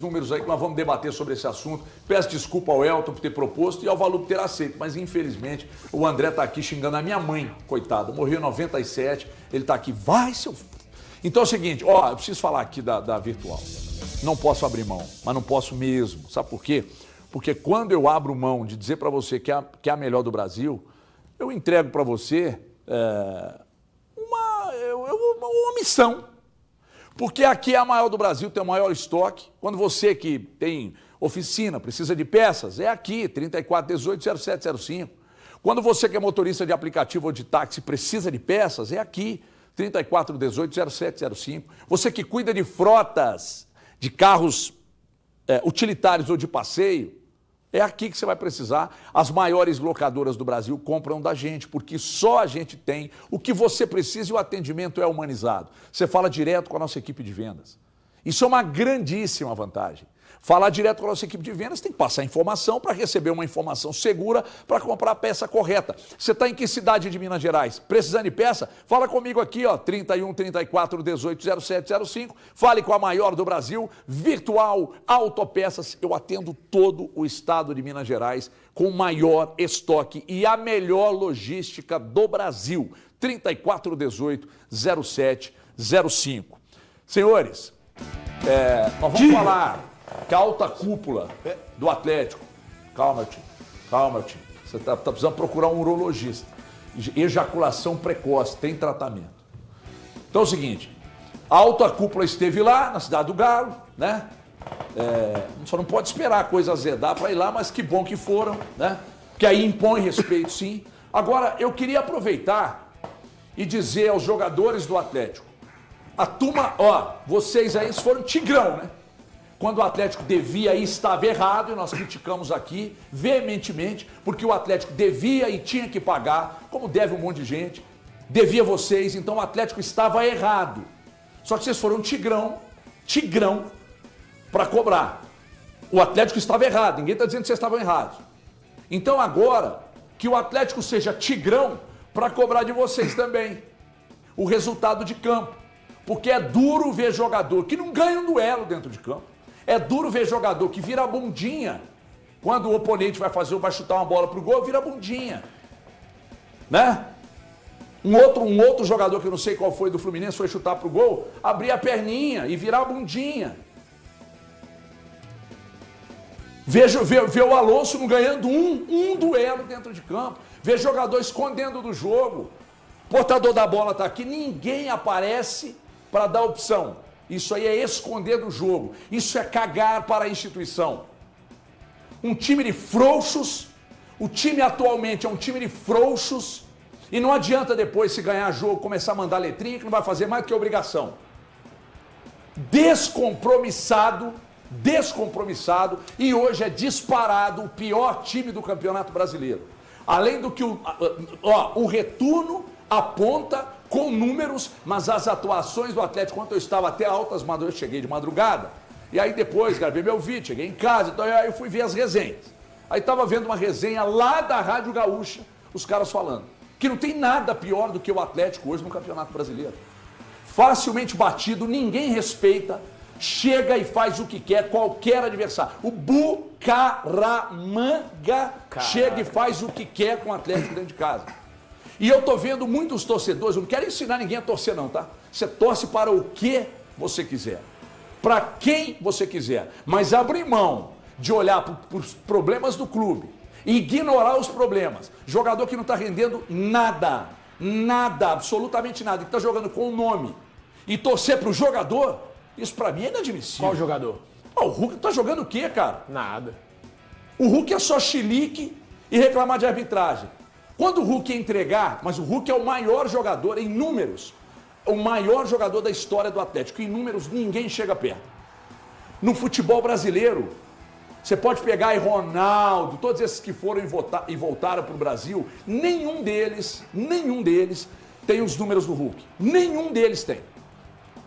números aí que nós vamos debater sobre esse assunto. Peço desculpa ao Elton por ter proposto e ao Valu por ter aceito, mas infelizmente o André tá aqui xingando a minha mãe, coitado, morreu em 97, ele tá aqui, vai seu... Então é o seguinte, ó, eu preciso falar aqui da Virtual. Não posso abrir mão, mas não posso mesmo. Sabe por quê? Porque quando eu abro mão de dizer para você que é a melhor do Brasil, eu entrego para você uma missão. Porque aqui é a maior do Brasil, tem o maior estoque. Quando você que tem oficina, precisa de peças, é aqui, 3418-0705. Quando você que é motorista de aplicativo ou de táxi precisa de peças, é aqui, 3418-0705. Você que cuida de frotas, de carros utilitários ou de passeio, é aqui que você vai precisar. As maiores locadoras do Brasil compram da gente, porque só a gente tem o que você precisa e o atendimento é humanizado. Você fala direto com a nossa equipe de vendas. Isso é uma grandíssima vantagem. Falar direto com a nossa equipe de vendas tem que passar informação para receber uma informação segura para comprar a peça correta. Você está em que cidade de Minas Gerais? Precisando de peça? Fala comigo aqui, ó, 31 34 18 0705. Fale com a maior do Brasil, Virtual Autopeças. Eu atendo todo o estado de Minas Gerais com o maior estoque e a melhor logística do Brasil. 34 18 0705. Senhores, nós vamos falar que a alta cúpula do Atlético, calma, tio, você tá precisando procurar um urologista. Ejaculação precoce, tem tratamento. Então é o seguinte, a alta cúpula esteve lá, na Cidade do Galo, né? Só não pode esperar a coisa azedar para ir lá, mas que bom que foram, né? Porque aí impõe respeito, sim. Agora, eu queria aproveitar e dizer aos jogadores do Atlético, a turma, ó, vocês aí foram tigrão, né? Quando o Atlético devia e estava errado, e nós criticamos aqui veementemente, porque o Atlético devia e tinha que pagar, como deve um monte de gente, devia vocês, então o Atlético estava errado. Só que vocês foram tigrão, para cobrar. O Atlético estava errado, ninguém está dizendo que vocês estavam errados. Então agora, que o Atlético seja tigrão para cobrar de vocês também o resultado de campo. Porque é duro ver jogador que não ganha um duelo dentro de campo. É duro ver jogador que vira bundinha. Quando o oponente vai chutar uma bola pro gol, vira bundinha. Né? Um outro jogador que eu não sei qual foi do Fluminense foi chutar pro gol, abrir a perninha e virar bundinha. Ver o Alonso não ganhando um duelo dentro de campo. Ver jogador escondendo do jogo. Portador da bola tá aqui, ninguém aparece para dar opção. Isso aí é esconder do jogo. Isso é cagar para a instituição. Um time de frouxos. O time atualmente é um time de frouxos. E não adianta depois, se ganhar jogo, começar a mandar letrinha que não vai fazer mais do que obrigação. Descompromissado. E hoje é disparado o pior time do Campeonato Brasileiro. Além do que o retorno aponta com números, mas as atuações do Atlético, quando eu estava até altas madrugadas, eu cheguei de madrugada, e aí depois gravei meu vídeo, cheguei em casa, então aí eu fui ver as resenhas. Aí estava vendo uma resenha lá da Rádio Gaúcha, os caras falando, que não tem nada pior do que o Atlético hoje no Campeonato Brasileiro. Facilmente batido, ninguém respeita, chega e faz o que quer, qualquer adversário. O Bucaramanga chega e faz o que quer com o Atlético dentro de casa. E eu tô vendo muitos torcedores, eu não quero ensinar ninguém a torcer não, tá? Você torce para o que você quiser, para quem você quiser, mas abrir mão de olhar para os problemas do clube, ignorar os problemas, jogador que não está rendendo nada, absolutamente nada, que está jogando com o nome, e torcer para o jogador, isso para mim é inadmissível. Qual jogador? O Hulk tá jogando o quê, cara? Nada. O Hulk é só chilique e reclamar de arbitragem. Quando o Hulk entregar, mas o Hulk é o maior jogador em números, o maior jogador da história do Atlético, em números ninguém chega perto. No futebol brasileiro, você pode pegar aí Ronaldo, todos esses que foram e voltaram para o Brasil, nenhum deles tem os números do Hulk. Nenhum deles tem.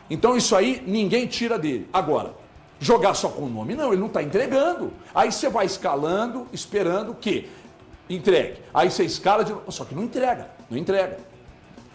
Então isso aí ninguém tira dele. Agora, jogar só com o nome, não, ele não está entregando. Aí você vai escalando, esperando que entregue. Aí você escala de novo, só que não entrega.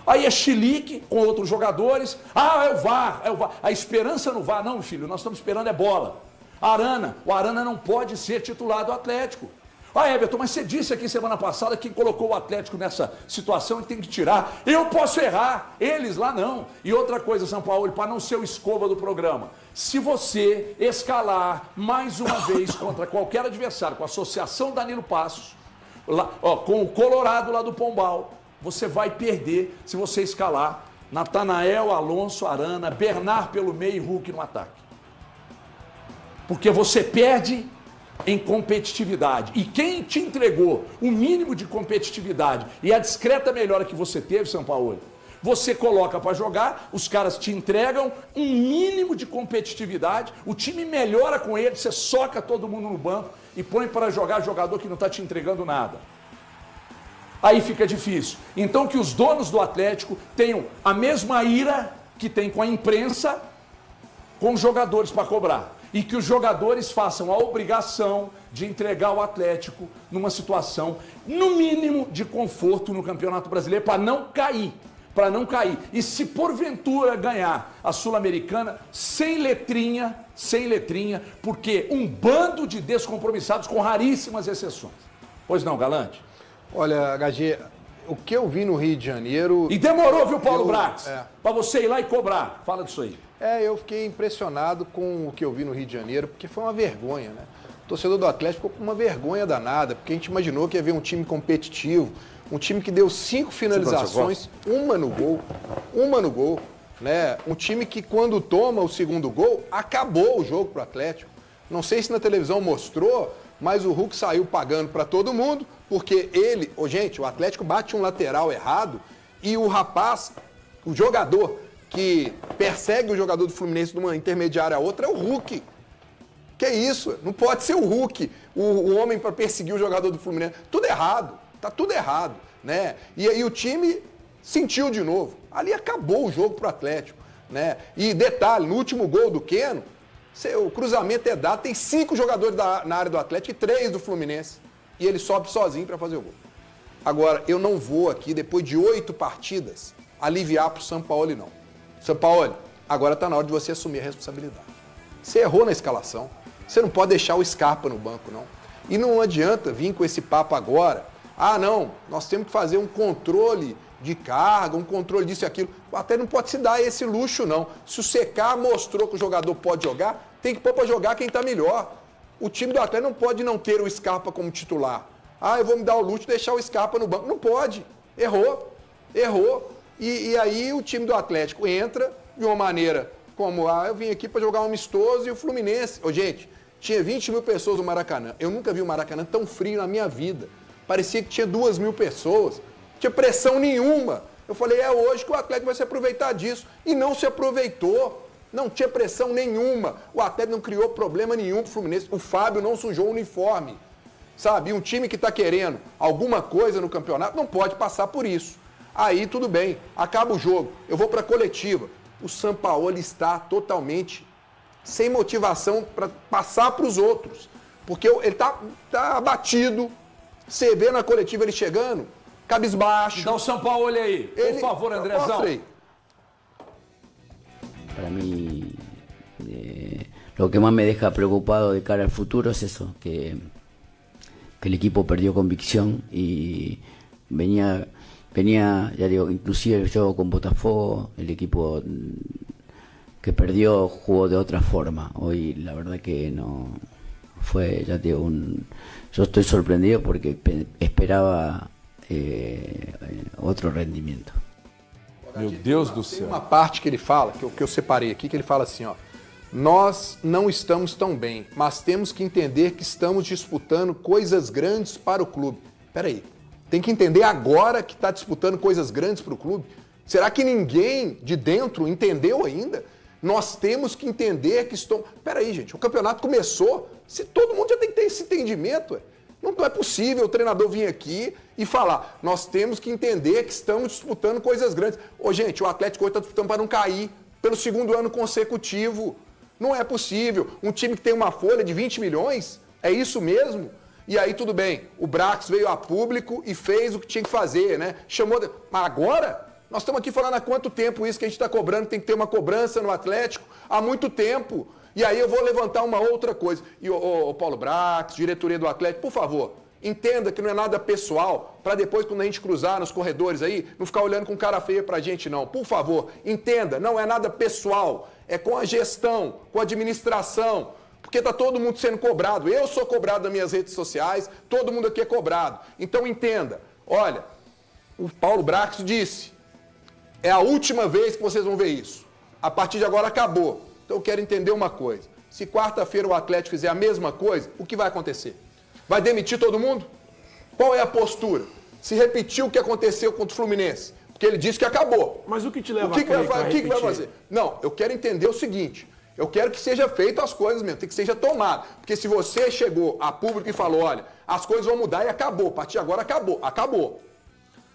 Aí é chilique com outros jogadores. Ah, é o VAR. A esperança no VAR. Não, filho, nós estamos esperando é bola. O Arana não pode ser titular do Atlético. Everton, mas você disse aqui semana passada que colocou o Atlético nessa situação e tem que tirar. Eu posso errar, eles lá não. E outra coisa, São Paulo, para não ser o escova do programa, se você escalar mais uma vez contra qualquer adversário, com a Associação Danilo Passos, lá, com o Colorado lá do Pombal, você vai perder se você escalar Natanael, Alonso, Arana, Bernard pelo meio e Hulk no ataque. Porque você perde em competitividade. E quem te entregou o mínimo de competitividade e a discreta melhora que você teve, São Paulo, você coloca para jogar, os caras te entregam um mínimo de competitividade, o time melhora com ele, você soca todo mundo no banco e põe para jogar jogador que não está te entregando nada. Aí fica difícil. Então que os donos do Atlético tenham a mesma ira que tem com a imprensa, com os jogadores para cobrar. E que os jogadores façam a obrigação de entregar o Atlético numa situação, no mínimo, de conforto no Campeonato Brasileiro, para não cair. E se porventura ganhar a Sul-Americana, sem letrinha, porque um bando de descompromissados com raríssimas exceções. Pois não, Galante? Olha, HG, o que eu vi no Rio de Janeiro... E demorou, viu, Paulo Brax? Para você ir lá e cobrar. Fala disso aí. Eu fiquei impressionado com o que eu vi no Rio de Janeiro, porque foi uma vergonha, né? O torcedor do Atlético ficou com uma vergonha danada, porque a gente imaginou que ia ver um time competitivo, um time que deu 5 finalizações, uma no gol, né? Um time que quando toma o segundo gol, acabou o jogo pro Atlético. Não sei se na televisão mostrou, mas o Hulk saiu pagando para todo mundo, porque ele... gente, o Atlético bate um lateral errado e o rapaz, o jogador que persegue o jogador do Fluminense de uma intermediária a outra é o Hulk. Que é isso? Não pode ser o Hulk, o homem para perseguir o jogador do Fluminense. Tudo errado, tá tudo errado, né? E aí o time sentiu de novo. Ali acabou o jogo pro Atlético, né? E detalhe, no último gol do Keno, o cruzamento é dado, tem 5 jogadores na área do Atlético e 3 do Fluminense. E ele sobe sozinho para fazer o gol. Agora, eu não vou aqui, depois de 8 partidas, aliviar pro Sampaoli, não. Sampaoli, agora está na hora de você assumir a responsabilidade. Você errou na escalação. Você não pode deixar o Scarpa no banco, não. E não adianta vir com esse papo agora. Não, nós temos que fazer um controle de carga, um controle disso e aquilo. Até não pode se dar esse luxo, não. Se o CK mostrou que o jogador pode jogar, tem que pôr para jogar quem está melhor. O time do Atlético não pode não ter o Scarpa como titular. Eu vou me dar o luxo de deixar o Scarpa no banco. Não pode. Errou. E aí o time do Atlético entra de uma maneira como, eu vim aqui para jogar um amistoso e o Fluminense... gente, tinha 20 mil pessoas no Maracanã. Eu nunca vi o Maracanã tão frio na minha vida. Parecia que tinha 2 mil pessoas. Não tinha pressão nenhuma. Eu falei, hoje que o Atlético vai se aproveitar disso. E não se aproveitou. Não tinha pressão nenhuma. O Atlético não criou problema nenhum pro Fluminense. O Fábio não sujou o uniforme. Sabe? E um time que está querendo alguma coisa no campeonato não pode passar por isso. Aí tudo bem, acaba o jogo, eu vou para a coletiva. O Sampaoli está totalmente sem motivação para passar para os outros. Porque ele tá abatido, você vê na coletiva ele chegando, cabisbaixo. Dá o Sampaoli aí, por favor, Andrezão. Para mí, lo que más me deja preocupado de cara al futuro es eso, que el equipo perdió convicción y venía, ya digo, inclusive yo con Botafogo, el equipo que perdió jugó de otra forma. Hoy la verdad que no fue, ya digo, yo estoy sorprendido porque esperaba outro rendimento. Meu Deus do céu. Tem uma parte que ele fala, que eu separei aqui, que ele fala assim, nós não estamos tão bem, mas temos que entender que estamos disputando coisas grandes para o clube. Peraí, tem que entender agora que está disputando coisas grandes para o clube? Será que ninguém de dentro entendeu ainda? Nós temos que entender que estão... Peraí, gente, o campeonato começou, se todo mundo já tem que ter esse entendimento, Não é possível o treinador vir aqui e falar, nós temos que entender que estamos disputando coisas grandes. Gente, o Atlético hoje está disputando para não cair pelo 2º ano consecutivo. Não é possível. Um time que tem uma folha de 20 milhões, é isso mesmo? E aí tudo bem, o Brax veio a público e fez o que tinha que fazer, né? Mas agora, nós estamos aqui falando há quanto tempo isso que a gente está cobrando, tem que ter uma cobrança no Atlético? Há muito tempo. E aí eu vou levantar uma outra coisa. E o Paulo Brax, diretoria do Atlético, por favor, entenda que não é nada pessoal, para depois, quando a gente cruzar nos corredores aí, não ficar olhando com cara feia pra gente, não. Por favor, entenda, não é nada pessoal. É com a gestão, com a administração, porque tá todo mundo sendo cobrado. Eu sou cobrado nas minhas redes sociais, todo mundo aqui é cobrado. Então entenda, olha, o Paulo Brax disse, é a última vez que vocês vão ver isso. A partir de agora acabou. Então eu quero entender uma coisa. Se quarta-feira o Atlético fizer a mesma coisa, o que vai acontecer? Vai demitir todo mundo? Qual é a postura? Se repetir o que aconteceu contra o Fluminense, porque ele disse que acabou. Mas o que te leva a crer o que vai fazer? Não, eu quero entender o seguinte. Eu quero que seja feito as coisas mesmo, tem que seja tomado. Porque se você chegou a público e falou, olha, as coisas vão mudar e acabou, a partir de agora acabou. Acabou.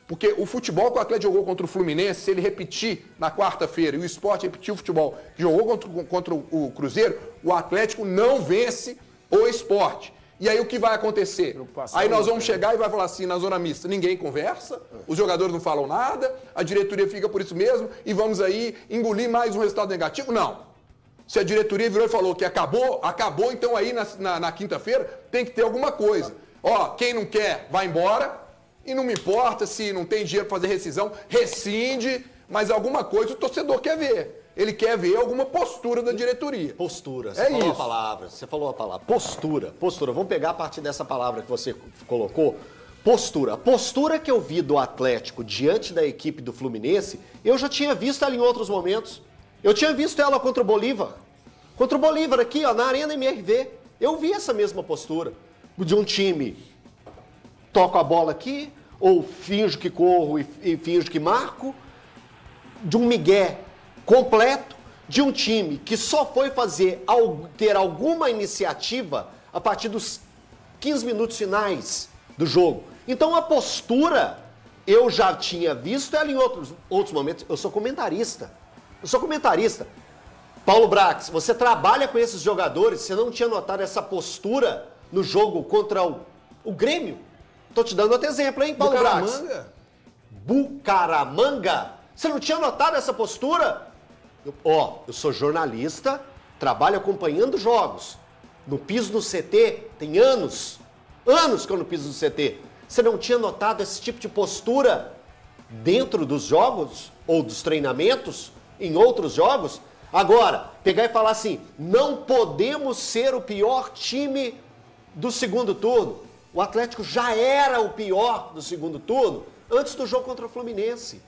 Porque o futebol que o Atlético jogou contra o Fluminense, se ele repetir na quarta-feira e o Sport repetir o futebol que jogou contra o Cruzeiro, o Atlético não vence o Sport. E aí o que vai acontecer? Aí nós vamos chegar e vai falar assim, na zona mista, ninguém conversa, os jogadores não falam nada, a diretoria fica por isso mesmo e vamos aí engolir mais um resultado negativo? Não. Se a diretoria virou e falou que acabou, acabou, então aí na quinta-feira tem que ter alguma coisa. Ó, quem não quer, vai embora. E não me importa se não tem dinheiro para fazer rescisão, rescinde, mas alguma coisa o torcedor quer ver. Ele quer ver alguma postura da diretoria. Postura, você falou a palavra, postura. Vamos pegar a partir dessa palavra que você colocou, postura. A postura que eu vi do Atlético diante da equipe do Fluminense, eu já tinha visto ela em outros momentos. Eu tinha visto ela contra o Bolívar. Contra o Bolívar aqui, ó, na Arena MRV. Eu vi essa mesma postura de um time... Toco a bola aqui, ou finjo que corro e finjo que marco, de um migué completo, de um time que só foi ter alguma iniciativa a partir dos 15 minutos finais do jogo. Então a postura, eu já tinha visto ela em outros momentos. Eu sou comentarista. Paulo Brax, você trabalha com esses jogadores, você não tinha notado essa postura no jogo contra o Grêmio? Tô te dando outro exemplo, hein, Paulo Brax? Bucaramanga? Você não tinha notado essa postura? Eu sou jornalista, trabalho acompanhando jogos. No piso do CT, tem anos que eu não piso no CT. Você não tinha notado esse tipo de postura dentro dos jogos ou dos treinamentos, em outros jogos? Agora, pegar e falar assim, não podemos ser o pior time do segundo turno. O Atlético já era o pior do segundo turno antes do jogo contra o Fluminense.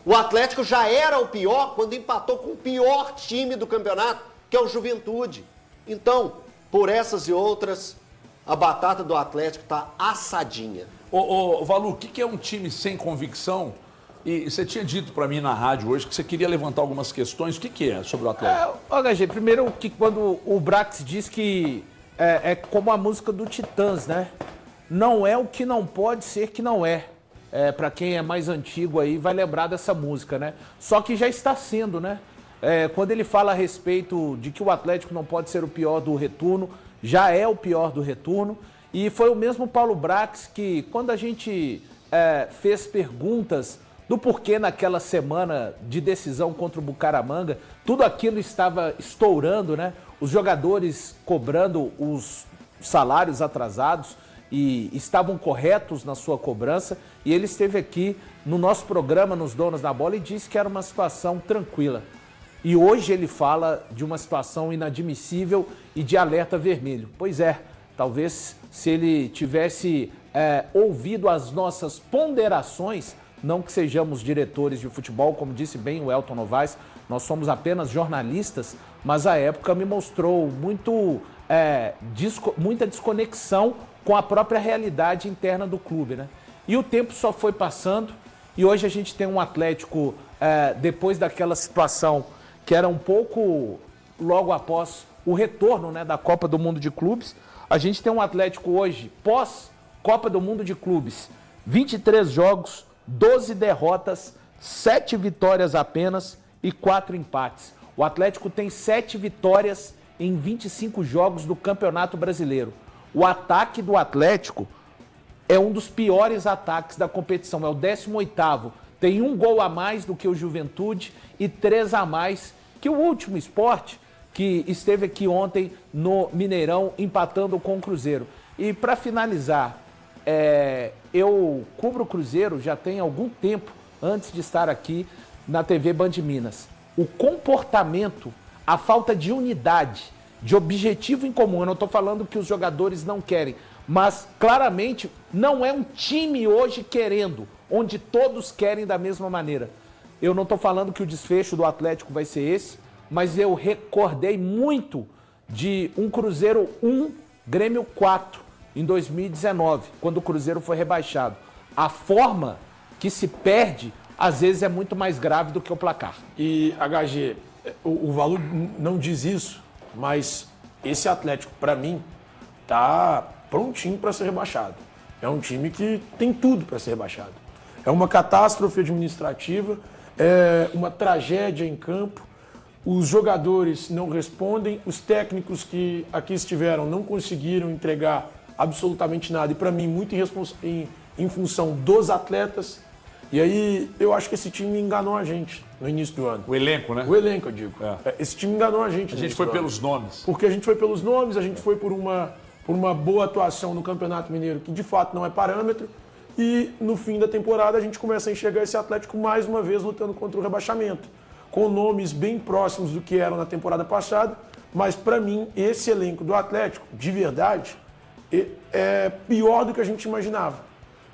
O Atlético já era o pior quando empatou com o pior time do campeonato, que é o Juventude. Então, por essas e outras, a batata do Atlético está assadinha. Valu, o que é um time sem convicção? E você tinha dito para mim na rádio hoje que você queria levantar algumas questões. O que é sobre o Atlético? HG, primeiro que quando o Brax diz que é como a música do Titãs, né? Não é o que não pode ser que não é. Para quem é mais antigo aí vai lembrar dessa música, né? Só que já está sendo, né? Quando ele fala a respeito de que o Atlético não pode ser o pior do retorno, já é o pior do retorno. E foi o mesmo Paulo Brax que, quando a gente fez perguntas do porquê naquela semana de decisão contra o Bucaramanga, tudo aquilo estava estourando, né? Os jogadores cobrando os salários atrasados, e estavam corretos na sua cobrança, e ele esteve aqui no nosso programa, nos Donos da Bola, e disse que era uma situação tranquila. E hoje ele fala de uma situação inadmissível e de alerta vermelho. Pois é, talvez se ele tivesse ouvido as nossas ponderações, não que sejamos diretores de futebol, como disse bem o Elton Novaes, nós somos apenas jornalistas, mas a época me mostrou muita desconexão com a própria realidade interna do clube, né? E o tempo só foi passando e hoje a gente tem um Atlético, depois daquela situação que era um pouco logo após o retorno, né, da Copa do Mundo de Clubes, a gente tem um Atlético hoje, pós Copa do Mundo de Clubes, 23 jogos, 12 derrotas, 7 vitórias apenas e 4 empates. O Atlético tem 7 vitórias em 25 jogos do Campeonato Brasileiro. O ataque do Atlético é um dos piores ataques da competição, é o 18º. Tem 1 gol a mais do que o Juventude e 3 a mais que o último Sport, que esteve aqui ontem no Mineirão, empatando com o Cruzeiro. E para finalizar, eu cubro o Cruzeiro já tem algum tempo antes de estar aqui na TV Band Minas. O comportamento, a falta de unidade, de objetivo em comum, eu não estou falando que os jogadores não querem, mas claramente não é um time hoje querendo, onde todos querem da mesma maneira. Eu não estou falando que o desfecho do Atlético vai ser esse, mas eu recordei muito de um Cruzeiro 1, Grêmio 4, em 2019, quando o Cruzeiro foi rebaixado. A forma que se perde, às vezes, é muito mais grave do que o placar. E, HG, o Valu não diz isso, mas esse Atlético, para mim, tá prontinho para ser rebaixado. É um time que tem tudo para ser rebaixado. É uma catástrofe administrativa, é uma tragédia em campo. Os jogadores não respondem, os técnicos que aqui estiveram não conseguiram entregar absolutamente nada. E, para mim, muito em função dos atletas. E aí, eu acho que esse time enganou a gente no início do ano. O elenco, né? O elenco, eu digo. Esse time enganou a gente. A gente foi pelos nomes. Porque a gente foi pelos nomes, a gente foi por uma boa atuação no Campeonato Mineiro, que de fato não é parâmetro. E no fim da temporada a gente começa a enxergar esse Atlético mais uma vez lutando contra o rebaixamento. Com nomes bem próximos do que eram na temporada passada. Mas para mim, esse elenco do Atlético, de verdade, é pior do que a gente imaginava.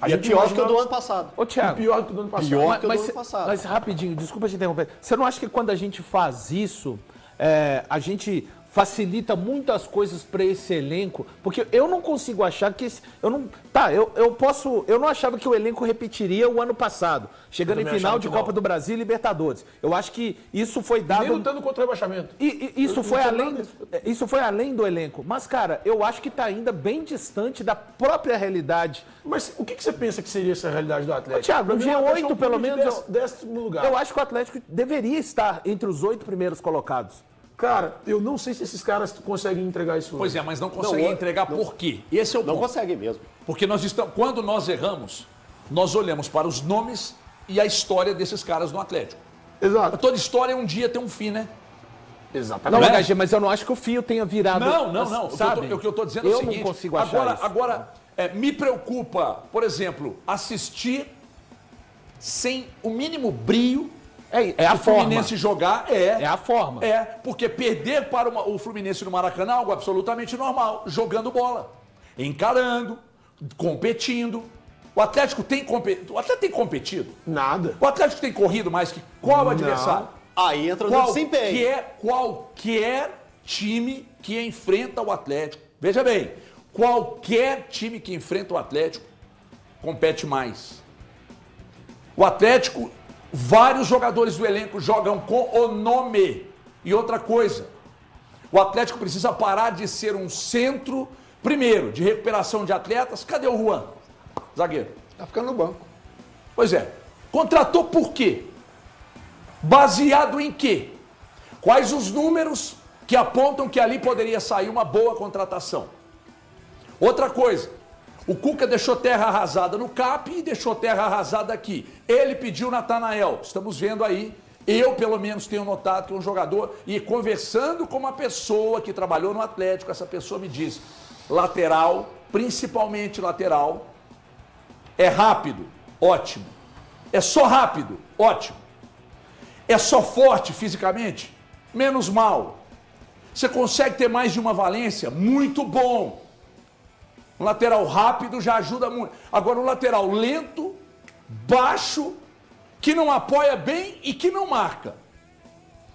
E é pior do que o do ano passado. Ô, Thiago, pior do que o do ano passado. Pior que o do ano passado. Mas rapidinho, desculpa te interromper. Você não acha que quando a gente faz isso, a gente facilita muitas coisas para esse elenco? Porque eu não consigo achar que eu não achava que o elenco repetiria o ano passado, chegando em final de Copa do Brasil e Libertadores. Eu acho que isso foi dado... Nem lutando contra o rebaixamento. Isso foi além do elenco. Mas, cara, eu acho que está ainda bem distante da própria realidade. Mas o que você pensa que seria essa realidade do Atlético? Thiago, no G8, pelo menos... Décimo lugar. Eu acho que o Atlético deveria estar entre os 8 primeiros colocados. Cara, eu não sei se esses caras conseguem entregar isso. Pois é, mas não conseguem entregar por quê? Esse é o ponto. Não conseguem mesmo. Porque quando nós erramos, nós olhamos para os nomes e a história desses caras no Atlético. Exato. Toda história um dia tem um fim, né? Exatamente. Não, HG, mas eu não acho que o fio tenha virado... Não. Sabe? O que eu estou dizendo é o seguinte. Eu não consigo achar isso. Agora, me preocupa, por exemplo, assistir sem o mínimo brilho. É a o forma. Fluminense jogar É a forma. porque perder para o Fluminense no Maracanã é algo absolutamente normal, jogando bola, encarando, competindo. O Atlético tem competido? Nada. O Atlético tem corrido mais que qual adversário? Aí entra no desempenho. Qualquer time que enfrenta o Atlético, veja bem, qualquer time que enfrenta o Atlético compete mais. O Atlético... Vários jogadores do elenco jogam com o nome. E outra coisa, o Atlético precisa parar de ser um centro, primeiro, de recuperação de atletas. Cadê o Juan? Zagueiro. Tá ficando no banco. Pois é. Contratou por quê? Baseado em quê? Quais os números que apontam que ali poderia sair uma boa contratação? Outra coisa. O Cuca deixou terra arrasada no CAP e deixou terra arrasada aqui. Ele pediu o Natanael. Estamos vendo aí. Eu, pelo menos, tenho notado que é um jogador... E conversando com uma pessoa que trabalhou no Atlético, essa pessoa me diz... Lateral, principalmente lateral, é rápido, ótimo. É só rápido, ótimo. É só forte fisicamente, menos mal. Você consegue ter mais de uma valência? Muito bom. Um lateral rápido já ajuda muito. Agora, um lateral lento, baixo, que não apoia bem e que não marca.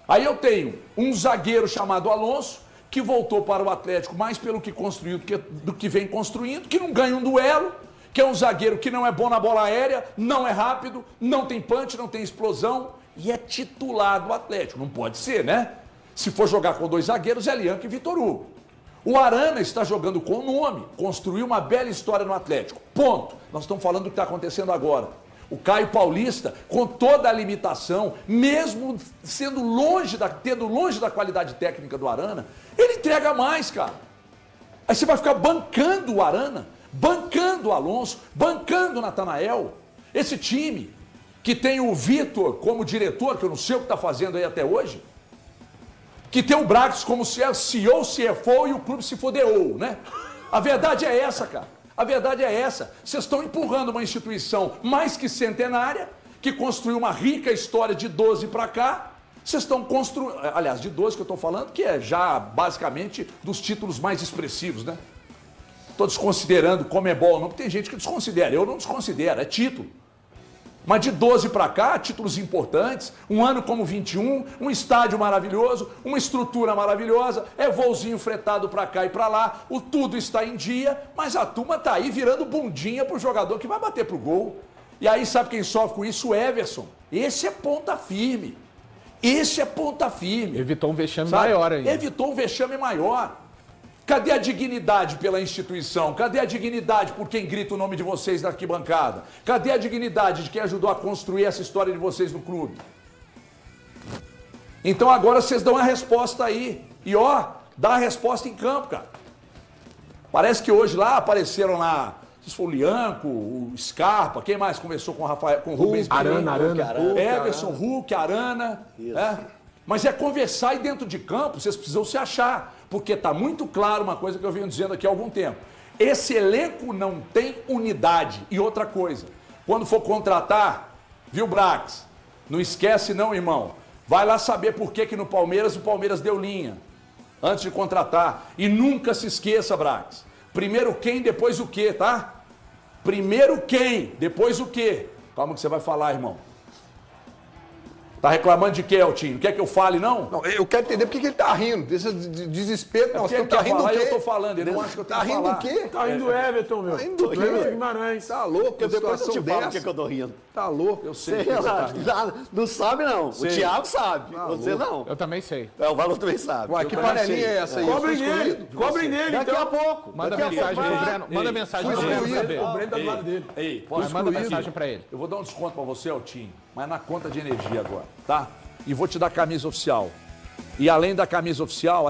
Aí eu tenho um zagueiro chamado Alonso, que voltou para o Atlético mais pelo que construiu do que vem construindo, que não ganha um duelo, que é um zagueiro que não é bom na bola aérea, não é rápido, não tem punch, não tem explosão, e é titular do Atlético. Não pode ser, né? Se for jogar com dois zagueiros, é Lianca e Vitor Hugo. O Arana está jogando com nome, construiu uma bela história no Atlético. Ponto. Nós estamos falando do que está acontecendo agora. O Caio Paulista, com toda a limitação, mesmo tendo longe da qualidade técnica do Arana, ele entrega mais, cara. Aí você vai ficar bancando o Arana, bancando o Alonso, bancando o Natanael. Esse time que tem o Vitor como diretor, que eu não sei o que está fazendo aí até hoje, que tem o Brax como CEO, CFO e o clube se fodeou, né? A verdade é essa, cara. A verdade é essa. Vocês estão empurrando uma instituição mais que centenária, que construiu uma rica história de 12 para cá. Vocês estão construindo, aliás, de 12 que eu estou falando, que é já basicamente dos títulos mais expressivos, né? Estou desconsiderando Comebol, não, porque tem gente que desconsidera. Eu não desconsidero, é título. Mas de 12 para cá, títulos importantes, um ano como 21, um estádio maravilhoso, uma estrutura maravilhosa, é voozinho fretado para cá e para lá, o tudo está em dia, mas a turma está aí virando bundinha pro jogador que vai bater pro gol. E aí sabe quem sofre com isso? O Everson. Esse é ponta firme. Esse é ponta firme. Evitou um vexame Sabe? maior ainda. Evitou um vexame maior. Cadê a dignidade pela instituição? Cadê a dignidade por quem grita o nome de vocês na arquibancada? Cadê a dignidade de quem ajudou a construir essa história de vocês no clube? Então agora vocês dão a resposta aí. E ó, dá a resposta em campo, cara. Parece que hoje lá apareceram lá, não sei se foi o Lianco, o Scarpa, quem mais conversou com o Rafael, com o Rubens Arana. Everson, Hulk, Arana. Mas é conversar e dentro de campo vocês precisam se achar. Porque está muito claro uma coisa que eu venho dizendo aqui há algum tempo. Esse elenco não tem unidade. E outra coisa, quando for contratar, viu, Brax? Não esquece não, irmão. Vai lá saber por que no Palmeiras o Palmeiras deu linha antes de contratar. E nunca se esqueça, Brax. Primeiro quem, depois o quê, tá? Primeiro quem, depois o quê? Calma que você vai falar, irmão. Tá reclamando de quê, Eltinho? Quer que eu fale, não? Não, eu quero entender por que ele tá rindo. Desse desespero. É Nossa, ele tá quer rindo do falar, quê? eu tô falando, ele não acha que eu tenho Tá que rindo falar. do quê? Tá rindo do Everton, meu. Tá rindo do quê? Everton Guimarães. Tá louco, Porque depois eu te falo dessa. porque que eu tô rindo. Tá louco. Eu sei. Sei lá, não sabe não. O Thiago sabe, você não. Eu também sei. O Valor também sabe. Uai, que panelinha é essa aí? Cobrem Foi nele, excluído? cobrem nele, Daqui então. a pouco. Manda Daqui a mensagem pouco pro vai. Breno. Manda mensagem pro Fui Breno excluído. saber. O Breno tá do lado dele. Ei, Manda mensagem pra ele. Eu vou dar um desconto pra você, Eltinho, mas na conta de energia agora, tá? E vou te dar camisa oficial. E além da camisa oficial,